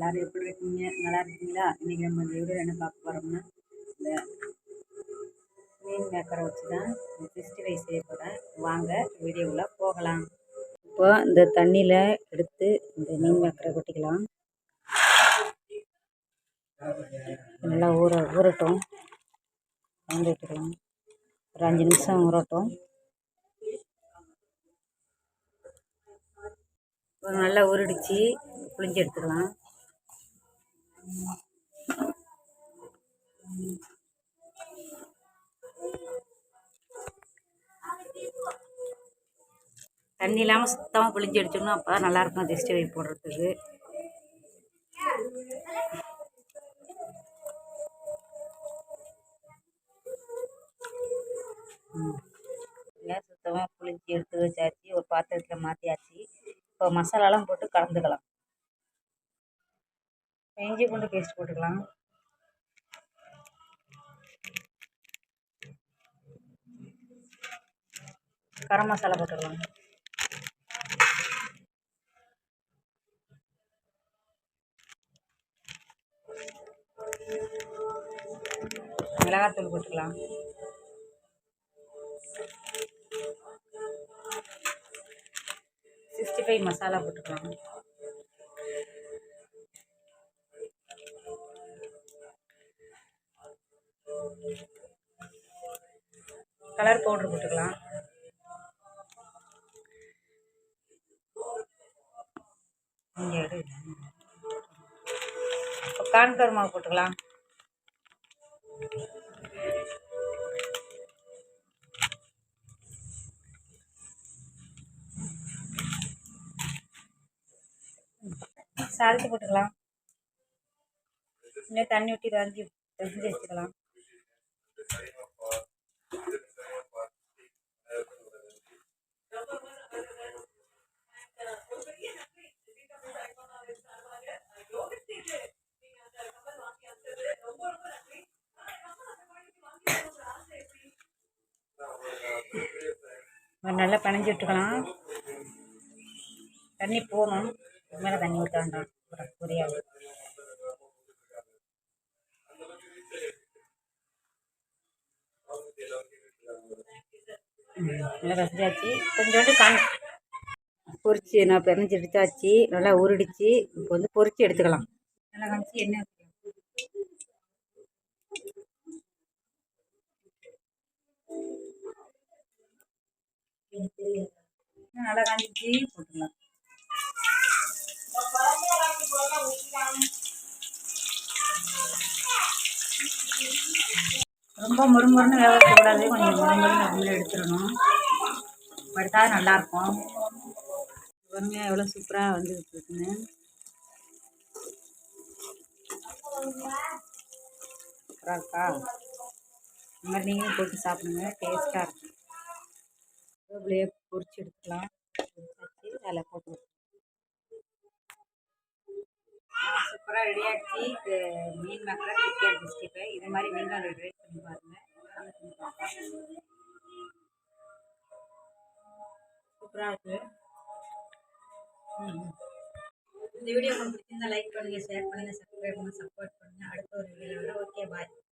எல்லோரும் எப்படி இருக்கீங்க? நல்லா இருக்கீங்களா? இன்றைக்கி நம்ம இந்த வீடியோவில் என்ன பார்க்க போகிறோம்னா, இந்த மீன் மேக்கரை வச்சு தான் 65 செய்ய போகிறேன். வாங்க வீடியோவில் போகலாம். இப்போ இந்த தண்ணியில் எடுத்து இந்த மீன் மேக்கரை கொட்டிக்கலாம். நல்லா ஊறட்டும். கலந்து விட்டுக்கலாம். ஒரு 5 நிமிஷம் ஊறட்டும். நல்லா உருடிச்சு புளிஞ்சு எடுத்துக்கலாம். தண்ணி இல்லாமல் சுத்தமாக புளிஞ்சு எடுத்துக்கணும். அப்போ தான் நல்லாயிருக்கும் 65 போடுறதுக்கு. சுத்தமாக புளிஞ்சு எடுத்து வச்சாச்சு. ஒரு பாத்திரத்தில் மாற்றியாச்சு. இப்போ மசாலாலாம் போட்டு கலந்துக்கலாம். இஞ்சி பூண்டு பேஸ்ட் போட்டுக்கலாம். கரம் மசாலா போட்டுக்கலாம். மிளகாத்தூள் போட்டுக்கலாம். மசாலா போட்டுக்கலாம். கலர் பவுடர் போட்டுக்கலாம். கார்ன்ஃப்ளவர் மாவு போட்டுக்கலாம். சால்ட்டு போட்டுக்கலாம். இன்னும் தண்ணி ஊற்றி பிசைஞ்சு வச்சுக்கலாம். நல்லா பிணைஞ்சி விட்டுக்கலாம். தண்ணி போகணும். மேலே தண்ணி ஊற்ற வேண்டாம். புரியாது. நல்லா பசிச்சாச்சு. கொஞ்சோண்டு பொரிச்சு நான் பிணைஞ்சி எடுத்தாச்சு. நல்லா உருடிச்சு. இப்போ வந்து பொரிச்சு எடுத்துக்கலாம். நல்லா காமிச்சு எண்ணெய் நல்லா காஞ்சிச்சு போட்டுக்கலாம். ரொம்ப முறுமுறுன்னு வேக வைக்கக்கூடாது. கொஞ்சம் முறுமுறுன்னு எடுத்துடணும். படுத்தா நல்லாயிருக்கும். பாருங்க எவ்வளோ சூப்பராக வந்துட்டு இருக்குன்னு. சூப்பராக இருக்கா? இந்த மாதிரி நீங்களும் போட்டு சாப்பிடுங்க. டேஸ்ட்டாக இருக்கும். அதுலேயே பொரிச்சு எடுத்துக்கலாம். அதில் போட்டு சூப்பராக ரெடி ஆகிடுச்சு. இது மீன் மேக்கரை சிக்கன் 65. இது மாதிரி நீங்களும் ட்ரை பண்ணி பாருங்கள். சூப்பராக இருக்குது. இந்த வீடியோ உங்களுக்கு பிடிச்சிருந்தா லைக் பண்ணுங்கள், ஷேர் பண்ணுங்கள், சப்ஸ்கிரைப் பண்ணுங்கள், சப்போர்ட் பண்ணுங்கள். அடுத்த ஒரு வீடியோவில் ஓகே பாய்.